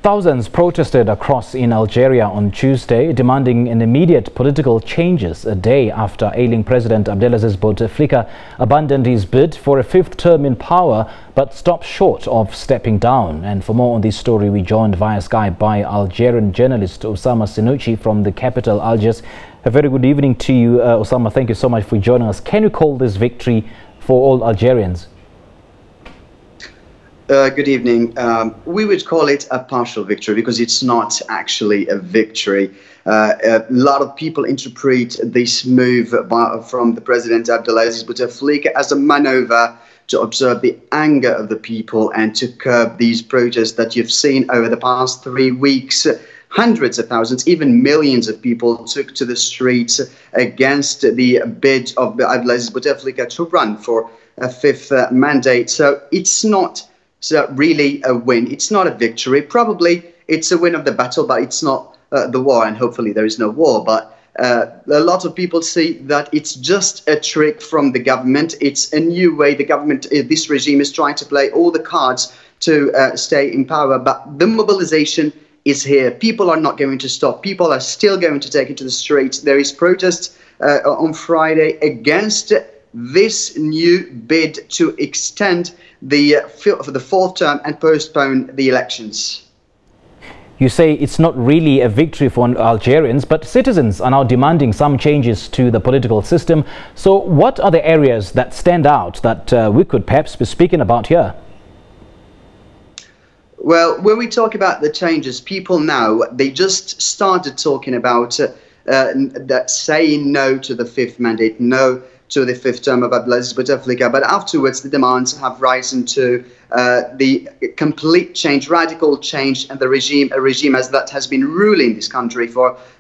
Thousands protested across in Algeria on Tuesday, demanding an immediate political changes a day after ailing President Abdelaziz Bouteflika abandoned his bid for a fifth term in power but stopped short of stepping down. And for more on this story, we joined via Skype by Algerian journalist Oussama Senouci from the capital, Algiers. A very good evening to you, Oussama. Thank you so much for joining us. Can you call this victory for all Algerians? Good evening. We would call it a partial victory because it's not actually a victory. A lot of people interpret this move from the President Abdelaziz Bouteflika as a maneuver to observe the anger of the people and to curb these protests that you've seen over the past 3 weeks. Hundreds of thousands, even millions of people took to the streets against the bid of Abdelaziz Bouteflika to run for a fifth mandate. So it's not really a win. It's not a victory. Probably it's a win of the battle, but it's not the war, and hopefully there is no war. But a lot of people see that it's just a trick from the government. It's a new way the government, this regime, is trying to play all the cards to stay in power. But the mobilization is here. People are not going to stop. People are still going to take it to the streets. There is protest on Friday against this new bid to extend for the fourth term and postpone the elections. You say it's not really a victory for Algerians, but citizens are now demanding some changes to the political system. So what are the areas that stand out that we could perhaps be speaking about here? Well, when we talk about the changes, people now, they just started talking about that saying no to the fifth mandate, no to the fifth term of Abdelaziz Bouteflika, but afterwards the demands have risen to the complete change, radical change, and the regime, a regime that has been ruling this country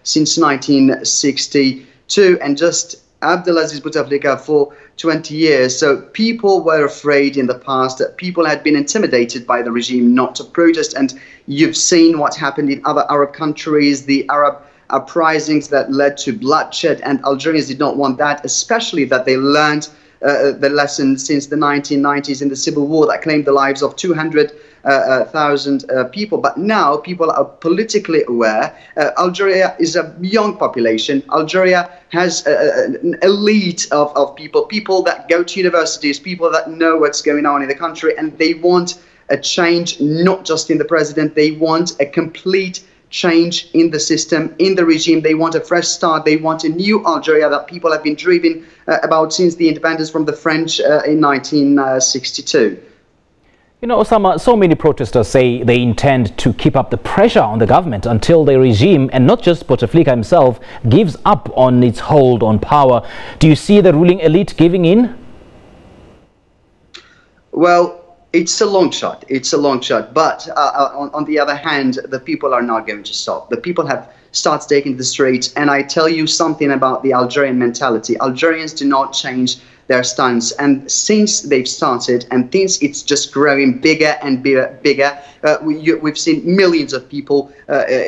since 1962, and just Abdelaziz Bouteflika for 20 years. So people were afraid in the past that people had been intimidated by the regime not to protest, and you've seen what happened in other Arab countries, the Arab uprisings that led to bloodshed, and Algerians did not want that, especially that they learned the lesson since the 1990s in the civil war that claimed the lives of 200,000 people. But now people are politically aware. Algeria is a young population. Algeria has an elite of people that go to universities, people that know what's going on in the country, and they want a change, not just in the president. They want a complete change in the system, in the regime. They want a fresh start. They want a new Algeria that people have been dreaming about since the independence from the French in 1962. You know, Oussama, so many protesters say they intend to keep up the pressure on the government until the regime, and not just Bouteflika himself, gives up on its hold on power. Do you see the ruling elite giving in? Well, it's a long shot. It's a long shot. But on the other hand, the people are not going to stop. The people have started taking the streets. And I tell you something about the Algerian mentality. Algerians do not change their stance. And since they've started, and since it's just growing bigger and bigger, we've seen millions of people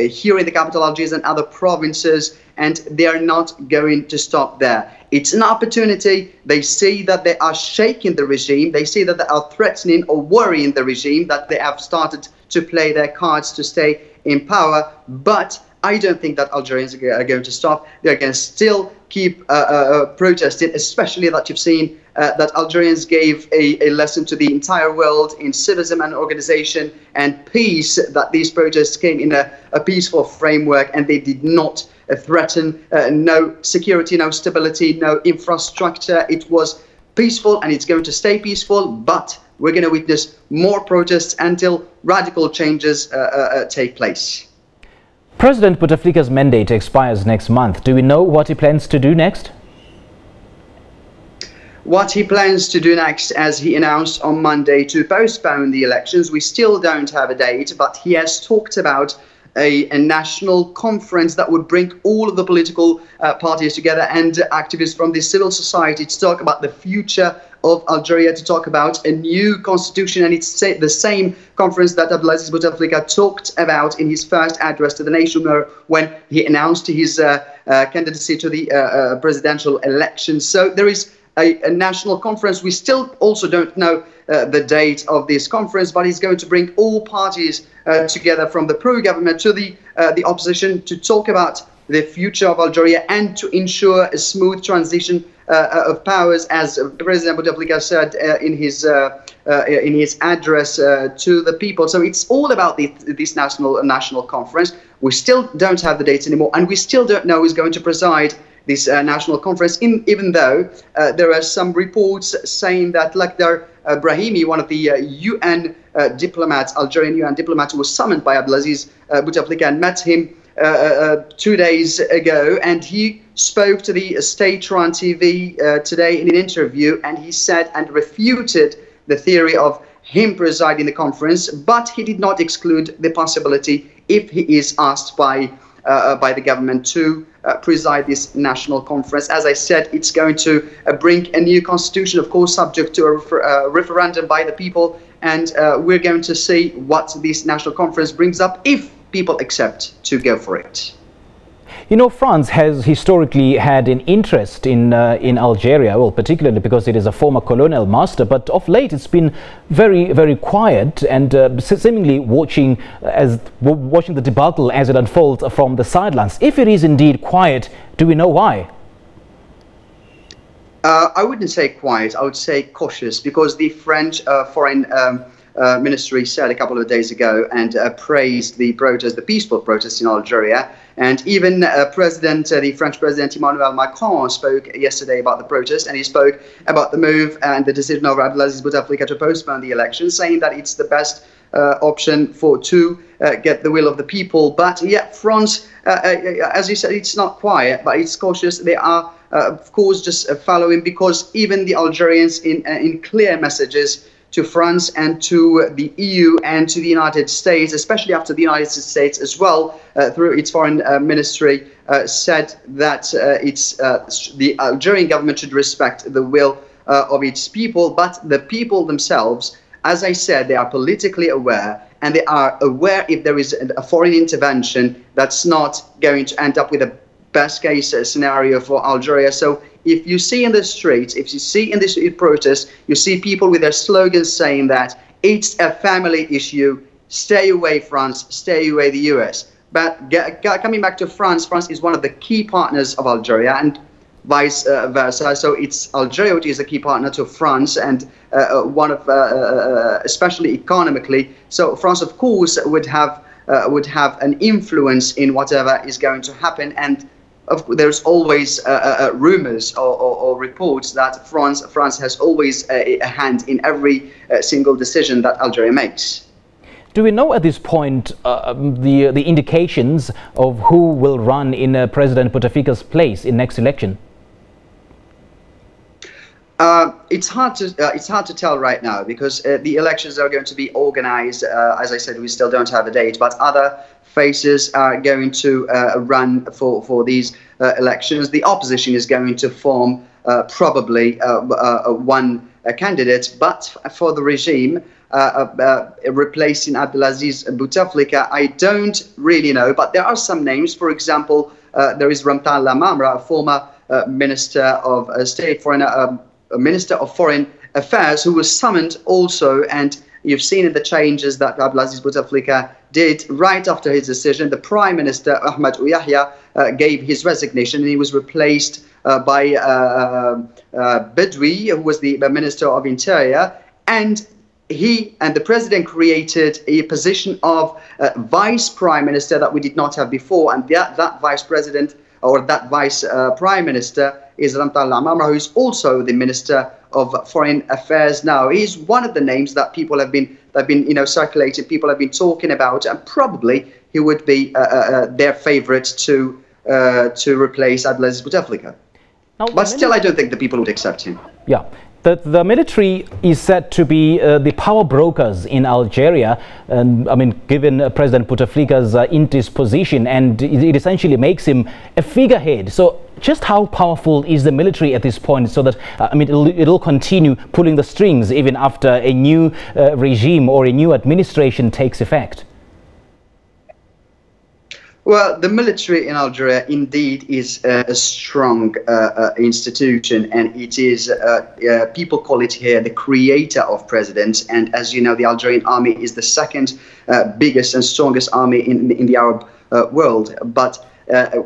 here in the capital, Algiers, and other provinces, and they are not going to stop there. It's an opportunity. They see that they are shaking the regime. They see that they are threatening or worrying the regime, that they have started to play their cards to stay in power. But I don't think that Algerians are going to stop. They're going to still keep protesting, especially that you've seen that Algerians gave a lesson to the entire world in civism and organization and peace, that these protests came in a peaceful framework, and they did not threaten no security, no stability, no infrastructure. It was peaceful, and it's going to stay peaceful, but we're going to witness more protests until radical changes take place. President Bouteflika's mandate expires next month. Do we know what he plans to do next? What he plans to do next, as he announced on Monday, to postpone the elections. We still don't have a date, but he has talked about a national conference that would bring all of the political parties together and activists from the civil society to talk about the future of Algeria, to talk about a new constitution. And it's the same conference that Abdelaziz Bouteflika talked about in his first address to the nation, when he announced his candidacy to the presidential election. So there is a national conference. We still also don't know the date of this conference, but it's going to bring all parties together, from the pro-government to the opposition, to talk about the future of Algeria and to ensure a smooth transition of powers, as President Bouteflika said in his address to the people. So it's all about this national conference. We still don't have the date anymore, and we still don't know who's going to preside this national conference, even though there are some reports saying that Lakhdar Brahimi, one of the UN diplomats, Algerian UN diplomat, who was summoned by Abdelaziz Bouteflika and met him 2 days ago, and he spoke to the state-run TV today in an interview, and he said and refuted the theory of him presiding the conference, but he did not exclude the possibility, if he is asked by the government to preside this national conference. As I said, it's going to bring a new constitution, of course, subject to a referendum by the people, and we're going to see what this national conference brings up, if people accept to go for it. You know, France has historically had an interest in Algeria, well, particularly because it is a former colonial master, but of late it's been very, very quiet, and seemingly watching the debacle as it unfolds from the sidelines. If it is indeed quiet, do we know why? I wouldn't say quiet, I would say cautious, because the French foreign ministry said a couple of days ago and praised the protest, the peaceful protest in Algeria. And even the French President Emmanuel Macron spoke yesterday about the protest, and he spoke about the move and the decision of Abdelaziz Bouteflika to postpone the election, saying that it's the best option to get the will of the people. But yeah, France, as you said, it's not quiet, but it's cautious. They are, of course, just following, because even the Algerians, in clear messages to France and to the EU and to the United States, especially after the United States as well, through its foreign ministry, said that the Algerian government should respect the will of its people. But the people themselves, as I said, they are politically aware, and they are aware if there is a foreign intervention, that's not going to end up with a best case scenario for Algeria. So if you see in the streets, if you see in the street protests, you see people with their slogans saying that it's a family issue, stay away France, stay away the US. But coming back to France, France is one of the key partners of Algeria, and vice versa. So it's Algeria which is a key partner to France, and one of, especially economically. So France, of course, would have an influence in whatever is going to happen. And there's always rumors or reports that France has always a hand in every single decision that Algeria makes. Do we know at this point the indications of who will run in President Bouteflika's place in next election? It's hard to tell right now, because the elections are going to be organized. As I said, we still don't have a date, but other faces are going to run for these elections. The opposition is going to form probably one candidate, but for the regime replacing Abdelaziz Bouteflika, I don't really know. But there are some names. For example, there is Ramtan Lamamra, a former Minister of State, Minister of Foreign Affairs, who was summoned also, and you've seen in the changes that Abdelaziz Bouteflika did right after his decision. The Prime Minister, Ahmed Ouyahia, gave his resignation, and he was replaced by Bedoui, who was the Minister of Interior, and he and the President created a position of Vice Prime Minister that we did not have before, and that Vice President, or that Vice Prime Minister, is Ramtan Lamamra, who is also the Minister of Foreign Affairs now. He's one of the names that people have been circulated. People have been talking about, and probably he would be their favorite to replace Abdelaziz Bouteflika. But still, I don't think the people would accept him. Yeah. The military is said to be the power brokers in Algeria, and I mean, given President Bouteflika's indisposition, and it essentially makes him a figurehead. So just how powerful is the military at this point, so that I mean, it'll continue pulling the strings even after a new regime or a new administration takes effect? Well, the military in Algeria indeed is a strong institution, and it is, people call it here, the creator of presidents. And as you know, the Algerian army is the second biggest and strongest army in the Arab world. But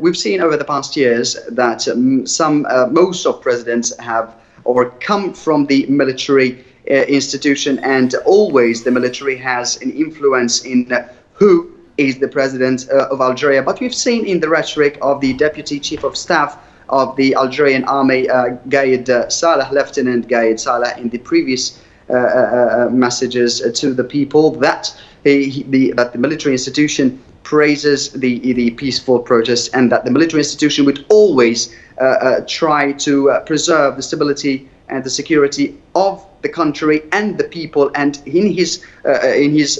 we've seen over the past years that most of presidents have or come from the military institution, and always the military has an influence in who is the president of Algeria. But we've seen in the rhetoric of the deputy chief of staff of the Algerian army, Gaid Salah, Lieutenant Gaid Salah, in the previous messages to the people that that the military institution praises the peaceful protests, and that the military institution would always try to preserve the stability and the security of the country and the people. And in his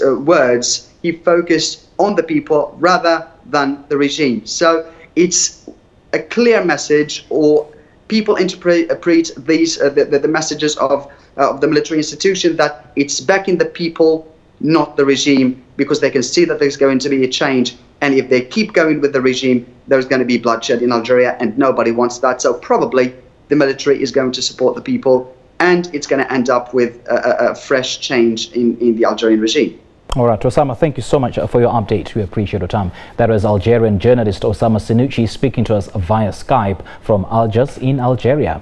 words, he focused on the people rather than the regime. So it's a clear message, or people interpret these the messages of the military institution, that it's backing the people, not the regime, because they can see that there's going to be a change. And if they keep going with the regime, there's going to be bloodshed in Algeria, and nobody wants that. So probably the military is going to support the people, and it's going to end up with a fresh change in the Algerian regime. All right, Oussama, thank you so much for your update. We appreciate your time. That was Algerian journalist Oussama Senouci speaking to us via Skype from Algiers in Algeria.